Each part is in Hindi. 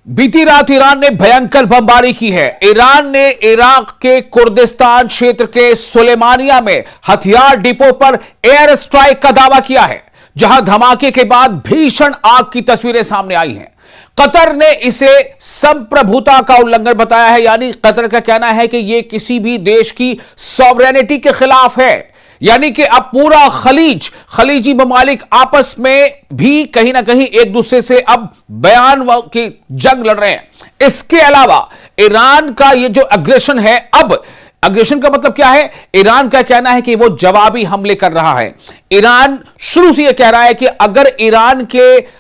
बीती रात ईरान ने भयंकर बमबारी की है। ईरान ने इराक के कुर्दिस्तान क्षेत्र के सुलेमानिया में हथियार डिपो पर एयर स्ट्राइक का दावा किया है, जहां धमाके के बाद भीषण आग की तस्वीरें सामने आई हैं। कतर ने इसे संप्रभुता का उल्लंघन बताया है, यानी कतर का कहना है कि यह किसी भी देश की सॉवरेनिटी के खिलाफ है। यानी कि अब पूरा खलीजी ममालिक आपस में भी कहीं ना कहीं एक दूसरे से अब बयान की जंग लड़ रहे हैं। इसके अलावा ईरान का ये जो अग्रेशन है, अब अग्रेशन का मतलब क्या है? ईरान का कहना है कि वो जवाबी हमले कर रहा है। ईरान शुरू से यह कह रहा है कि अगर ईरान के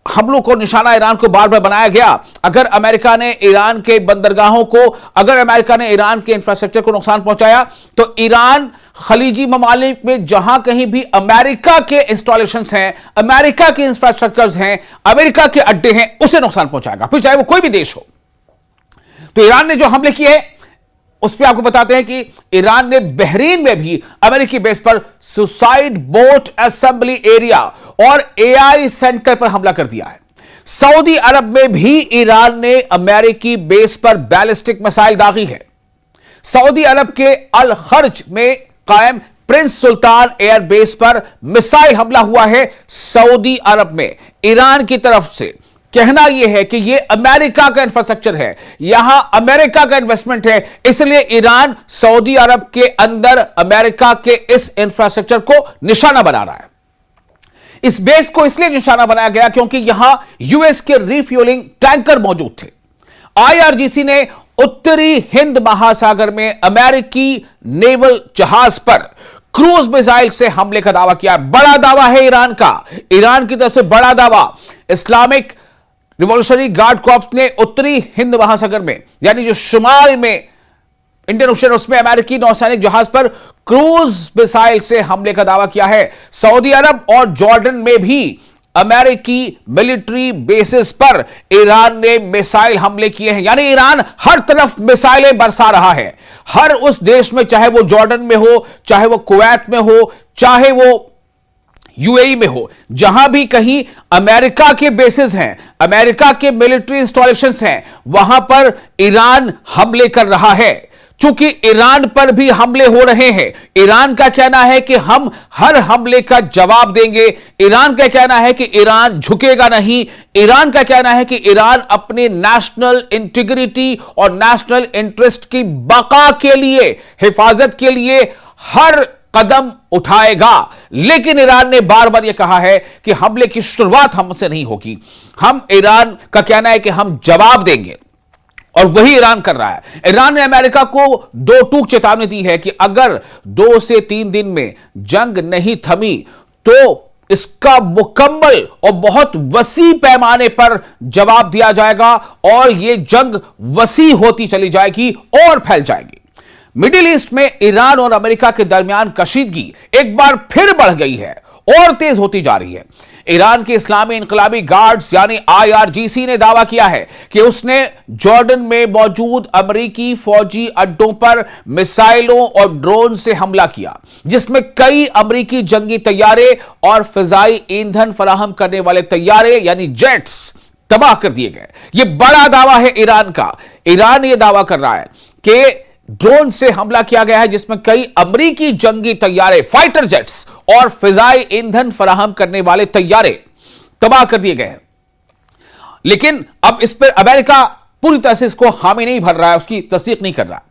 हमलों को निशाना ईरान को बार बार बनाया गया, अगर अमेरिका ने ईरान के बंदरगाहों को, अगर अमेरिका ने ईरान के इंफ्रास्ट्रक्चर को नुकसान पहुंचाया, तो ईरान खलीजी ममालिक में जहां कहीं भी अमेरिका के इंस्टॉलेशंस हैं, अमेरिका के इंफ्रास्ट्रक्चर्स हैं, अमेरिका के अड्डे हैं, उसे नुकसान पहुंचाएगा, फिर चाहे वो कोई भी देश हो। तो ईरान ने जो हमले किए हैं उस पर आपको बताते हैं कि ईरान ने बहरीन में भी अमेरिकी बेस पर सुसाइड बोट असेंबली एरिया और एआई सेंटर पर हमला कर दिया है। सऊदी अरब में भी ईरान ने अमेरिकी बेस पर बैलिस्टिक मिसाइल दागी है। सऊदी अरब के अल खर्ज में कायम प्रिंस सुल्तान एयर बेस पर मिसाइल हमला हुआ है। सऊदी अरब में ईरान की तरफ से कहना यह है कि यह अमेरिका का इंफ्रास्ट्रक्चर है, यहां अमेरिका का इन्वेस्टमेंट है, इसलिए ईरान सऊदी अरब के अंदर अमेरिका के इस इंफ्रास्ट्रक्चर को निशाना बना रहा है। इस बेस को इसलिए निशाना बनाया गया क्योंकि यहां यूएस के रिफ्यूलिंग टैंकर मौजूद थे। आईआरजीसी ने उत्तरी हिंद महासागर में अमेरिकी नेवल जहाज पर क्रूज मिसाइल से हमले का दावा किया। बड़ा दावा है ईरान का, ईरान की तरफ से बड़ा दावा। इस्लामिक रिवॉल्यूशनरी गार्ड कॉर्प्स ने उत्तरी हिंद महासागर में, यानी जो शुमाल में इंडियन ओशन, उसमें अमेरिकी नौसैनिक जहाज पर क्रूज मिसाइल से हमले का दावा किया है। सऊदी अरब और जॉर्डन में भी अमेरिकी मिलिट्री बेसिस पर ईरान ने मिसाइल हमले किए हैं। यानी ईरान हर तरफ मिसाइलें बरसा रहा है, हर उस देश में, चाहे वो जॉर्डन में हो, चाहे वो कुवैत में हो, चाहे वो यूएई में हो, जहां भी कहीं अमेरिका के बेसिस हैं, अमेरिका के मिलिट्री इंस्टॉलेशंस हैं, वहां पर ईरान हमले कर रहा है। चूंकि ईरान पर भी हमले हो रहे हैं, ईरान का कहना है कि हम हर हमले का जवाब देंगे। ईरान का कहना है कि ईरान झुकेगा नहीं। ईरान का कहना है कि ईरान अपने नेशनल इंटीग्रिटी और नेशनल इंटरेस्ट की बका के लिए, हिफाजत के लिए हर कदम उठाएगा। लेकिन ईरान ने बार बार यह कहा है कि हमले की शुरुआत हमसे नहीं होगी। हम, ईरान का कहना है कि हम जवाब देंगे, और वही ईरान कर रहा है। ईरान ने अमेरिका को दो टूक चेतावनी दी है कि अगर 2 से 3 दिन में जंग नहीं थमी तो इसका मुकम्मल और बहुत वसी पैमाने पर जवाब दिया जाएगा, और यह जंग वसी होती चली जाएगी और फैल जाएगी। मिडिल ईस्ट में ईरान और अमेरिका के दरमियान कशीदगी एक बार फिर बढ़ गई है और तेज होती जा रही है। ईरान के इस्लामी इनकलाबी गार्ड्स यानी आईआरजीसी ने दावा किया है कि उसने जॉर्डन में मौजूद अमेरिकी फौजी अड्डों पर मिसाइलों और ड्रोन से हमला किया, जिसमें कई अमेरिकी जंगी तैयारे और फिजाई ईंधन फराहम करने वाले तैयारे यानी जेट्स तबाह कर दिए गए। यह बड़ा दावा है ईरान का। ईरान यह दावा कर रहा है कि ड्रोन से हमला किया गया है, जिसमें कई अमेरिकी जंगी तैयारे, फाइटर जेट्स और फिजाई ईंधन फराहम करने वाले तैयारे तबाह कर दिए गए हैं। लेकिन अब इस पर अमेरिका पूरी तरह से इसको हामी नहीं भर रहा है, उसकी तस्दीक नहीं कर रहा।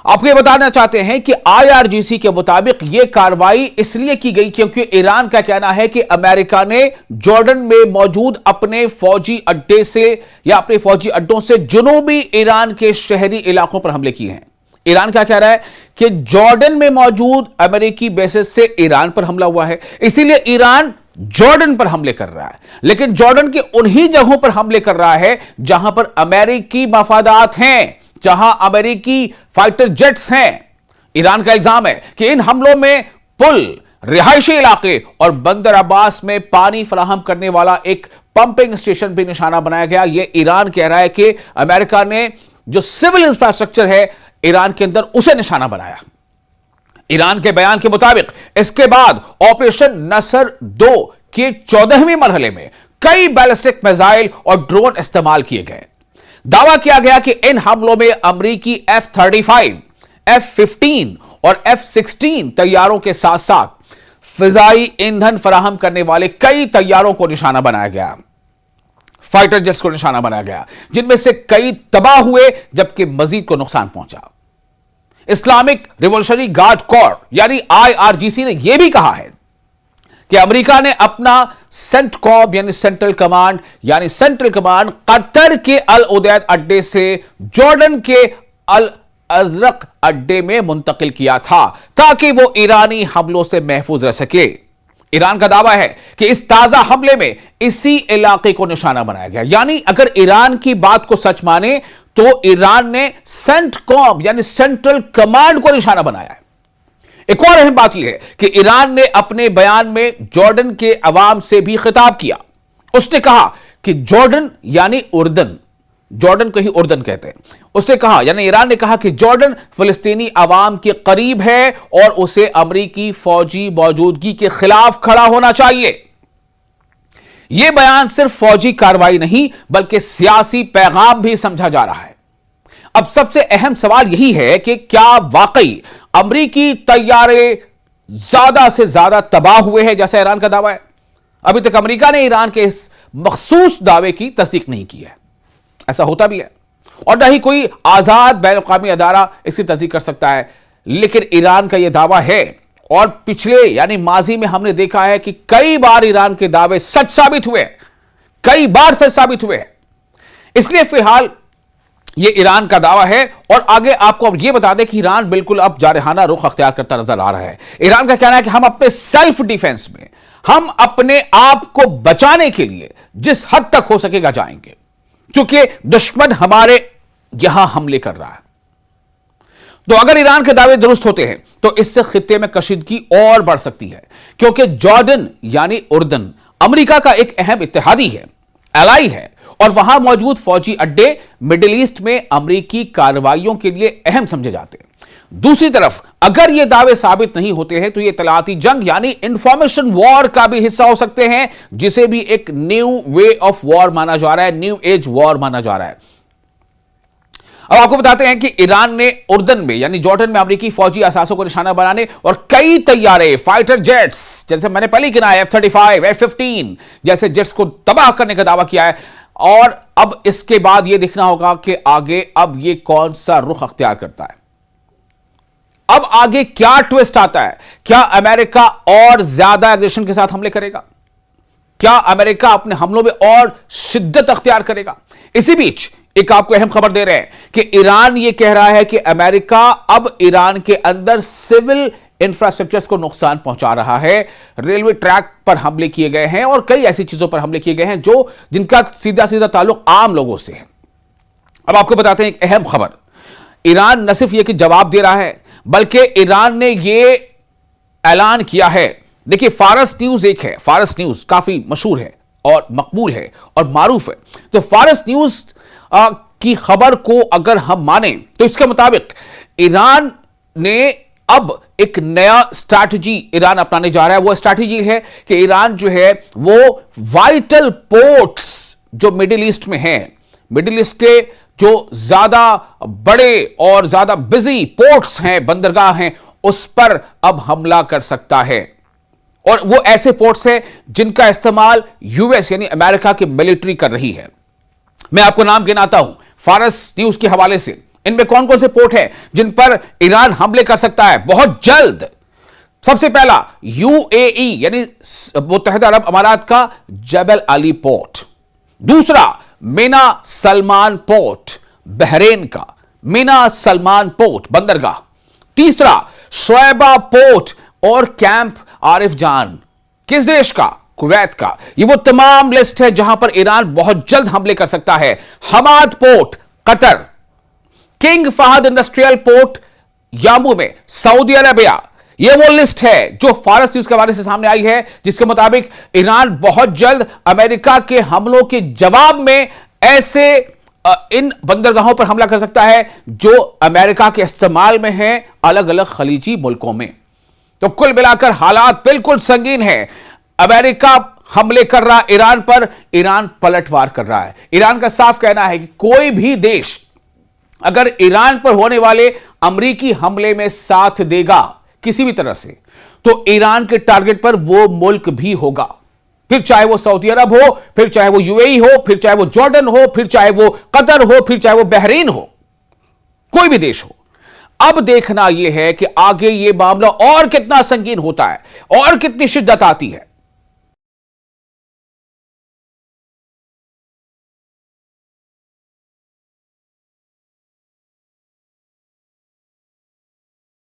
आपको यह बताना चाहते हैं कि आईआरजीसी के मुताबिक यह कार्रवाई इसलिए की गई क्योंकि ईरान का कहना है कि अमेरिका ने जॉर्डन में मौजूद अपने फौजी अड्डे से या अपने फौजी अड्डों से जुनूबी ईरान के शहरी इलाकों पर हमले किए हैं। ईरान क्या कह रहा है कि जॉर्डन में मौजूद अमेरिकी बेसिस से ईरान पर हमला हुआ है, इसीलिए ईरान जॉर्डन पर हमले कर रहा है। लेकिन जॉर्डन के उन्हीं जगहों पर हमले कर रहा है जहां पर अमेरिकी मफादात हैं, जहां अमेरिकी फाइटर जेट्स हैं। ईरान का इल्जाम है कि इन हमलों में पुल, रिहायशी इलाके और बंदर अब्बास में पानी फराहम करने वाला एक पंपिंग स्टेशन भी निशाना बनाया गया। यह ईरान कह रहा है कि अमेरिका ने जो सिविल इंफ्रास्ट्रक्चर है ईरान के अंदर, उसे निशाना बनाया। ईरान के बयान के मुताबिक इसके बाद ऑपरेशन नसर 2 के 14वें मरहले में कई बैलिस्टिक मिसाइल और ड्रोन इस्तेमाल किए गए। दावा किया गया कि इन हमलों में अमेरिकी F-35, F-15 और F-16 तैयारों के साथ साथ फिजाई ईंधन फराहम करने वाले कई तैयारों को निशाना बनाया गया, फाइटर जेट्स को निशाना बनाया गया, जिनमें से कई तबाह हुए जबकि मजीद को नुकसान पहुंचा। इस्लामिक रिवॉल्यूशनरी गार्ड कोर यानी IRGC ने यह भी कहा है कि अमेरिका ने अपना सेंटकॉम यानी सेंट्रल कमांड कतर के अल उदैद अड्डे से जॉर्डन के अल अजरक अड्डे में मुंतकिल किया था ताकि वो ईरानी हमलों से महफूज रह सके। ईरान का दावा है कि इस ताजा हमले में इसी इलाके को निशाना बनाया गया। यानी अगर ईरान की बात को सच माने तो ईरान ने सेंटकॉम यानी सेंट्रल कमांड को निशाना बनाया है। एक और अहम बात यह है कि ईरान ने अपने बयान में जॉर्डन के अवाम से भी खिताब किया। उसने कहा कि जॉर्डन यानी उर्दन, जॉर्डन को ही उर्दन कहते हैं, उसने कहा यानी ईरान ने कहा कि जॉर्डन फिलिस्तीनी अवाम के करीब है और उसे अमेरिकी फौजी मौजूदगी के खिलाफ खड़ा होना चाहिए। यह बयान सिर्फ फौजी कार्रवाई नहीं बल्कि सियासी पैगाम भी समझा जा रहा है। अब सबसे अहम सवाल यही है कि क्या वाकई अमेरिकी तैयारे ज्यादा से ज्यादा तबाह हुए हैं जैसा ईरान का दावा है? अभी तक अमेरिका ने ईरान के इस मखसूस दावे की तस्दीक नहीं की है। ऐसा होता भी है और न ही कोई आजाद बैनुल-अक़वामी अदारा इसकी तस्दीक कर सकता है, लेकिन ईरान का यह दावा है और पिछले यानी माजी में हमने देखा है कि कई बार ईरान के दावे सच साबित हुए, कई बार सच साबित हुए। इसलिए फिलहाल यह ईरान का दावा है और आगे आपको अब यह बता दें कि ईरान बिल्कुल अब जारहाना रुख अख्तियार करता नजर आ रहा है। ईरान का कहना है कि हम अपने सेल्फ डिफेंस में, हम अपने आप को बचाने के लिए जिस हद तक हो सकेगा जाएंगे, क्योंकि दुश्मन हमारे यहां हमले कर रहा है। तो अगर ईरान के दावे दुरुस्त होते हैं तो इससे खित्ते में कशीदगी और बढ़ सकती है, क्योंकि जॉर्डन यानी उर्दन अमेरिका का एक अहम इत्तेहादी है, एलाई है, और वहां मौजूद फौजी अड्डे मिडिल ईस्ट में अमेरिकी कार्रवाइयों के लिए अहम समझे जाते हैं। दूसरी तरफ अगर ये दावे साबित नहीं होते हैं तो ये इत्तलाती जंग यानी इंफॉर्मेशन वॉर का भी हिस्सा हो सकते हैं, जिसे भी एक न्यू वे ऑफ वॉर माना जा रहा है, न्यू एज वॉर माना जा रहा है। अब आपको बताते हैं कि ईरान ने उर्दन में यानी जॉर्डन में अमेरिकी फौजी असासों को निशाना बनाने और कई तैयारे फाइटर जेट्स, जैसे मैंने पहले गिना है, F-35, F-15 जैसे जेट्स को तबाह करने का दावा किया है। और अब इसके बाद यह देखना होगा कि आगे अब यह कौन सा रुख अख्तियार करता है, अब आगे क्या ट्विस्ट आता है। क्या अमेरिका और ज्यादा एग्रेशन के साथ हमले करेगा? क्या अमेरिका अपने हमलों में और शिद्दत अख्तियार करेगा? इसी बीच एक आपको अहम खबर दे रहे हैं कि ईरान यह कह रहा है कि अमेरिका अब ईरान के अंदर सिविल इंफ्रास्ट्रक्चर्स को नुकसान पहुंचा रहा है। रेलवे ट्रैक पर हमले किए गए हैं और कई ऐसी चीजों पर हमले किए गए हैं जिनका सीधा सीधा ताल्लुक आम लोगों से है। अब आपको बताते हैं एक अहम खबर, ईरान न सिर्फ यह कि जवाब दे रहा है बल्कि ईरान ने यह ऐलान किया है। देखिए फारस न्यूज एक है, फारस न्यूज काफी मशहूर है और मकबूल है और मारूफ है। तो फारस न्यूज की खबर को अगर हम माने तो इसके मुताबिक ईरान ने अब एक नया स्ट्रैटेजी ईरान अपनाने जा रहा है। वो स्ट्रैटेजी है कि ईरान जो है वो वाइटल पोर्ट्स जो मिडिल ईस्ट में हैं, मिडिल ईस्ट के जो ज्यादा बड़े और ज्यादा बिजी पोर्ट्स हैं, बंदरगाह हैं, उस पर अब हमला कर सकता है। और वो ऐसे पोर्ट्स हैं जिनका इस्तेमाल यूएस यानी अमेरिका की मिलिट्री कर रही है। मैं आपको नाम गिनाता हूं फारस न्यूज के हवाले से, इनमें कौन कौन से पोर्ट हैं जिन पर ईरान हमले कर सकता है बहुत जल्द। सबसे पहला यूएई यानी मुत्तहिदा अरब अमारात का जबल अली पोर्ट, दूसरा मीना सलमान पोर्ट बहरेन का मीना सलमान पोर्ट बंदरगाह, तीसरा शोएबा पोर्ट और कैंप आरिफ जान किस देश का, कुवैत का। ये वो तमाम लिस्ट है जहां पर ईरान बहुत जल्द हमले कर सकता है। Hamad port Qatar, King Fahd industrial port Yanbu में सऊदी अरेबिया। यह वो लिस्ट है जो फारस न्यूज के हवाले से सामने आई है, जिसके मुताबिक ईरान बहुत जल्द अमेरिका के हमलों के जवाब में ऐसे इन बंदरगाहों पर हमला कर सकता है जो अमेरिका के इस्तेमाल में है अलग अलग खलीजी मुल्कों में। तो कुल मिलाकर हालात बिल्कुल संगीन है। अमेरिका हमले कर रहा ईरान पर, ईरान पलटवार कर रहा है। ईरान का साफ कहना है कि कोई भी देश अगर ईरान पर होने वाले अमेरिकी हमले में साथ देगा किसी भी तरह से, तो ईरान के टारगेट पर वो मुल्क भी होगा। फिर चाहे वो सऊदी अरब हो, फिर चाहे वो यूएई हो, फिर चाहे वो जॉर्डन हो, फिर चाहे वो कतर हो, फिर चाहे वो बहरीन हो, कोई भी देश हो। अब देखना यह है कि आगे यह मामला और कितना संगीन होता है और कितनी शिद्दत आती है।